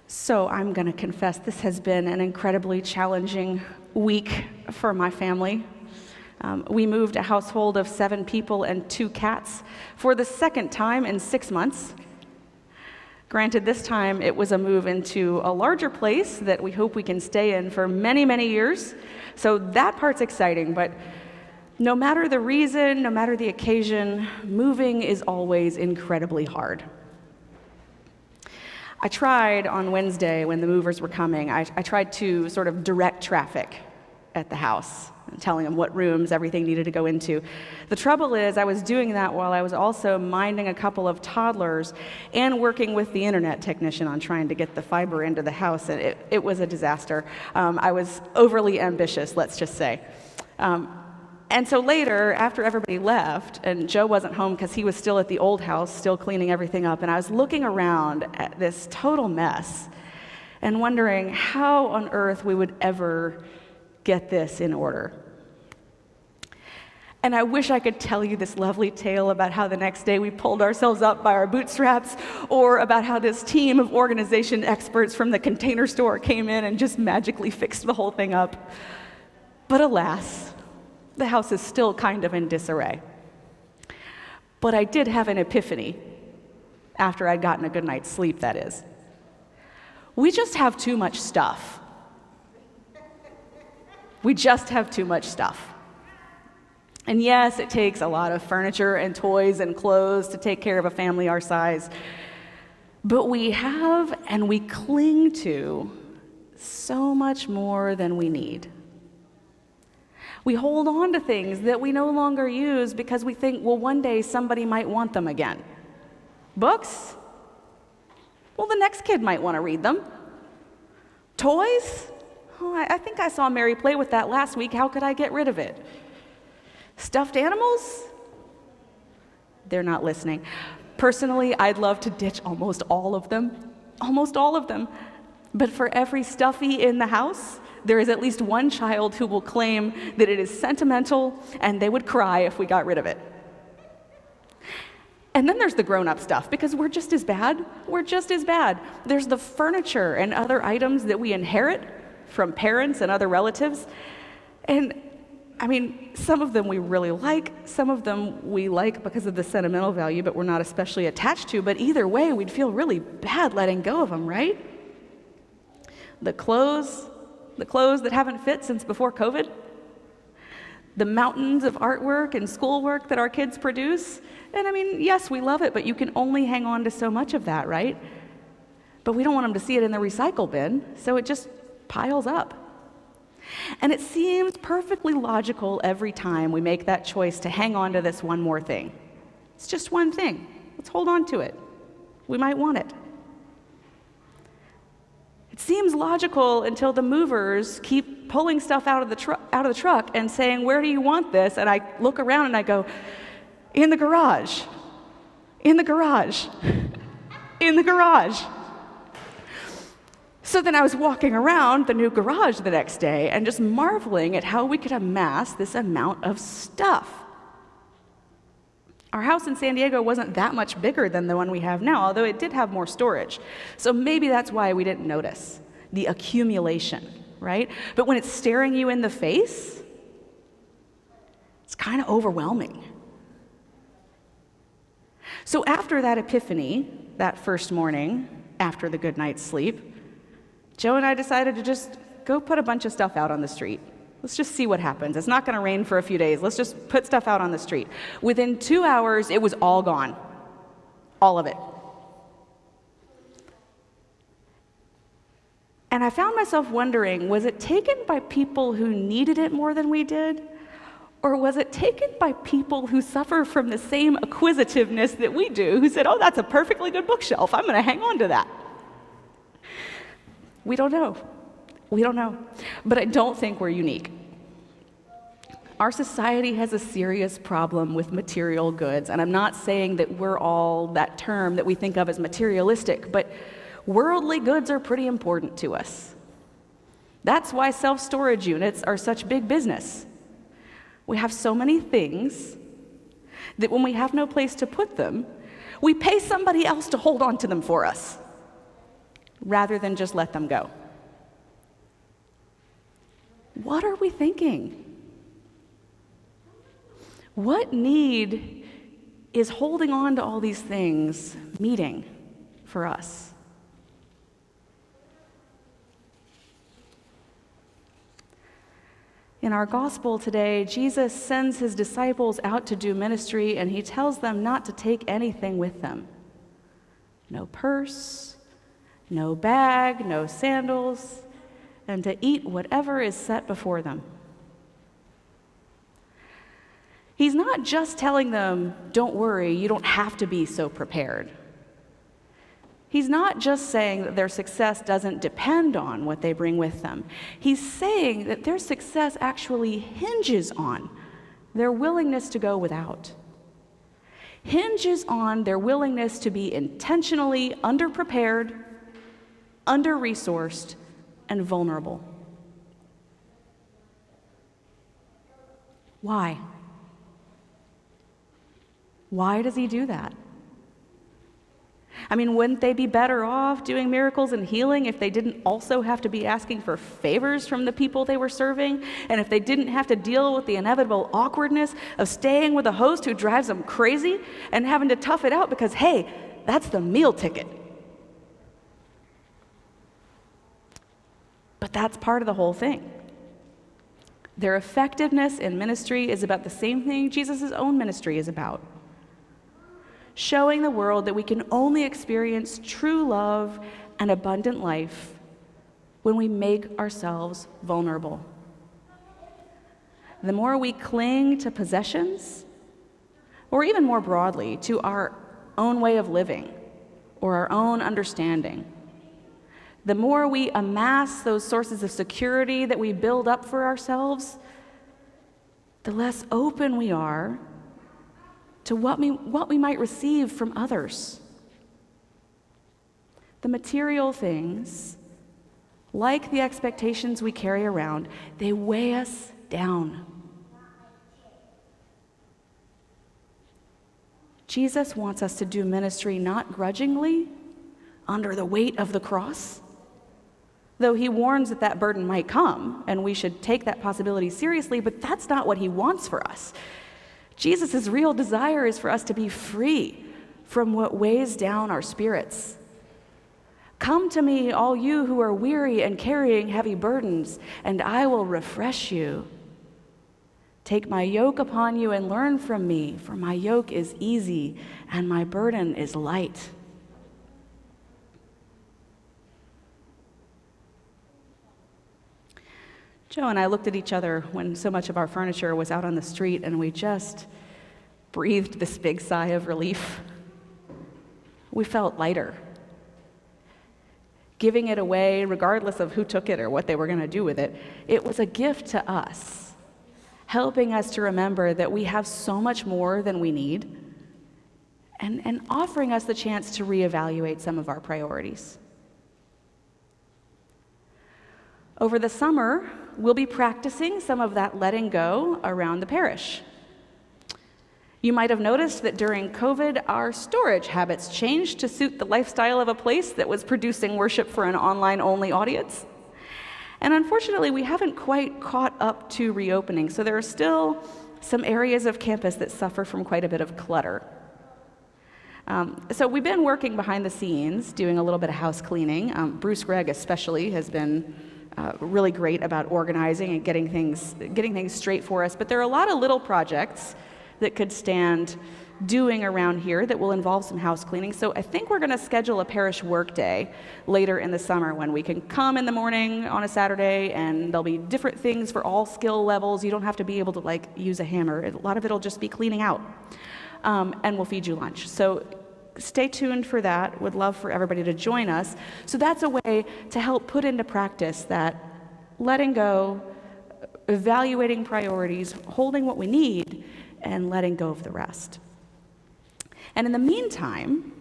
So I'm going to confess this has been an incredibly challenging week for my family. We moved a household of 7 people and 2 cats for the second time in 6 months. Granted, this time it was a move into a larger place that we hope we can stay in for many, many years. So that part's exciting, but no matter the reason, no matter the occasion, moving is always incredibly hard. I tried on Wednesday when the movers were coming, I tried to sort of direct traffic at the house, telling them what rooms everything needed to go into. The trouble is I was doing that while I was also minding a couple of toddlers and working with the internet technician on trying to get the fiber into the house, and it was a disaster. I was overly ambitious, let's just say. And so later, after everybody left, and Joe wasn't home because he was still at the old house, still cleaning everything up, and I was looking around at this total mess and wondering how on earth we would ever get this in order. And I wish I could tell you this lovely tale about how the next day we pulled ourselves up by our bootstraps, or about how this team of organization experts from the Container Store came in and just magically fixed the whole thing up. But alas, the house is still kind of in disarray. But I did have an epiphany, after I'd gotten a good night's sleep, that is. We just have too much stuff. We just have too much stuff. And yes, it takes a lot of furniture and toys and clothes to take care of a family our size. But we have and we cling to so much more than we need. We hold on to things that we no longer use because we think, well, one day somebody might want them again. Books? Well, the next kid might want to read them. Toys? Oh, I think I saw Mary play with that last week. How could I get rid of it? Stuffed animals? They're not listening. Personally, I'd love to ditch almost all of them. Almost all of them. But for every stuffy in the house, there is at least one child who will claim that it is sentimental and they would cry if we got rid of it. And then there's the grown-up stuff, because we're just as bad. We're just as bad. There's the furniture and other items that we inherit from parents and other relatives. And I mean, some of them we really like, some of them we like because of the sentimental value, but we're not especially attached to. But either way, we'd feel really bad letting go of them, right? The clothes that haven't fit since before COVID, the mountains of artwork and schoolwork that our kids produce. And I mean, yes, we love it, but you can only hang on to so much of that, right? But we don't want them to see it in the recycle bin, so it just piles up. And it seems perfectly logical every time we make that choice to hang on to this one more thing. It's just one thing. Let's hold on to it. We might want it. It seems logical until the movers keep pulling stuff out of the truck and saying, "Where do you want this?" And I look around and I go, "In the garage. In the garage. In the garage." So then I was walking around the new garage the next day and just marveling at how we could amass this amount of stuff. Our house in San Diego wasn't that much bigger than the one we have now, although it did have more storage. So maybe that's why we didn't notice the accumulation, right? But when it's staring you in the face, it's kind of overwhelming. So after that epiphany, that first morning, after the good night's sleep, Joe and I decided to just go put a bunch of stuff out on the street. Let's just see what happens. It's not going to rain for a few days. Let's just put stuff out on the street. Within 2 hours, it was all gone. All of it. And I found myself wondering, was it taken by people who needed it more than we did? Or was it taken by people who suffer from the same acquisitiveness that we do, who said, "Oh, that's a perfectly good bookshelf. I'm going to hang on to that"? We don't know. We don't know. But I don't think we're unique. Our society has a serious problem with material goods, and I'm not saying that we're all that term that we think of as materialistic, but worldly goods are pretty important to us. That's why self-storage units are such big business. We have so many things that when we have no place to put them, we pay somebody else to hold on to them for us. rather than just let them go. What are we thinking? What need is holding on to all these things meeting for us? In our gospel today, Jesus sends his disciples out to do ministry, and he tells them not to take anything with them. No purse, no bag, no sandals, and to eat whatever is set before them. He's not just telling them, don't worry, you don't have to be so prepared. He's not just saying that their success doesn't depend on what they bring with them. He's saying that their success actually hinges on their willingness to go without. Hinges on their willingness to be intentionally underprepared, under-resourced, and vulnerable. Why? Why does he do that? I mean, wouldn't they be better off doing miracles and healing if they didn't also have to be asking for favors from the people they were serving? And if they didn't have to deal with the inevitable awkwardness of staying with a host who drives them crazy and having to tough it out because, hey, that's the meal ticket. But that's part of the whole thing. Their effectiveness in ministry is about the same thing Jesus' own ministry is about. Showing the world that we can only experience true love and abundant life when we make ourselves vulnerable. The more we cling to possessions, or even more broadly, to our own way of living or our own understanding, the more we amass those sources of security that we build up for ourselves, the less open we are to what we might receive from others. The material things, like the expectations we carry around, they weigh us down. Jesus wants us to do ministry not grudgingly, under the weight of the cross, though he warns that that burden might come, and we should take that possibility seriously, but that's not what he wants for us. Jesus' real desire is for us to be free from what weighs down our spirits. Come to me, all you who are weary and carrying heavy burdens, and I will refresh you. Take my yoke upon you and learn from me, for my yoke is easy and my burden is light. Joe and I looked at each other when so much of our furniture was out on the street, and we just breathed this big sigh of relief. We felt lighter. Giving it away, regardless of who took it or what they were going to do with it, it was a gift to us, helping us to remember that we have so much more than we need, and offering us the chance to reevaluate some of our priorities. Over the summer, we'll be practicing some of that letting go around the parish. You might have noticed that during COVID, our storage habits changed to suit the lifestyle of a place that was producing worship for an online-only audience. And unfortunately, we haven't quite caught up to reopening, so there are still some areas of campus that suffer from quite a bit of clutter. So we've been working behind the scenes, doing a little bit of house cleaning. Bruce Gregg especially has been really great about organizing and getting things straight for us. But there are a lot of little projects that could stand doing around here that will involve some house cleaning. So I think we're going to schedule a parish work day later in the summer when we can come in the morning on a Saturday, and there'll be different things for all skill levels. You don't have to be able to use a hammer. A lot of it'll just be cleaning out. And we'll feed you lunch. So stay tuned for that. Would love for everybody to join us. So that's a way to help put into practice that letting go, evaluating priorities, holding what we need, and letting go of the rest. And in the meantime,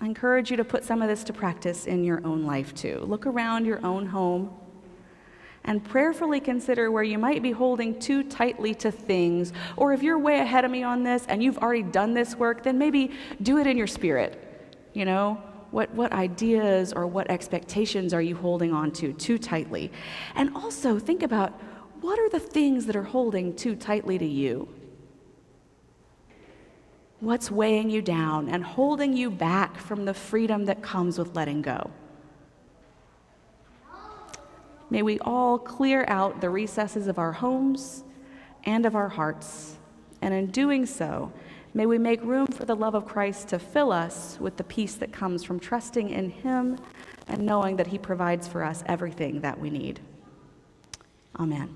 I encourage you to put some of this to practice in your own life too. Look around your own home and prayerfully consider where you might be holding too tightly to things, or if you're way ahead of me on this and you've already done this work, then maybe do it in your spirit. What ideas or what expectations are you holding on to too tightly? And also think about, what are the things that are holding too tightly to you? What's weighing you down and holding you back from the freedom that comes with letting go? May we all clear out the recesses of our homes and of our hearts, and in doing so, may we make room for the love of Christ to fill us with the peace that comes from trusting in Him and knowing that He provides for us everything that we need. Amen.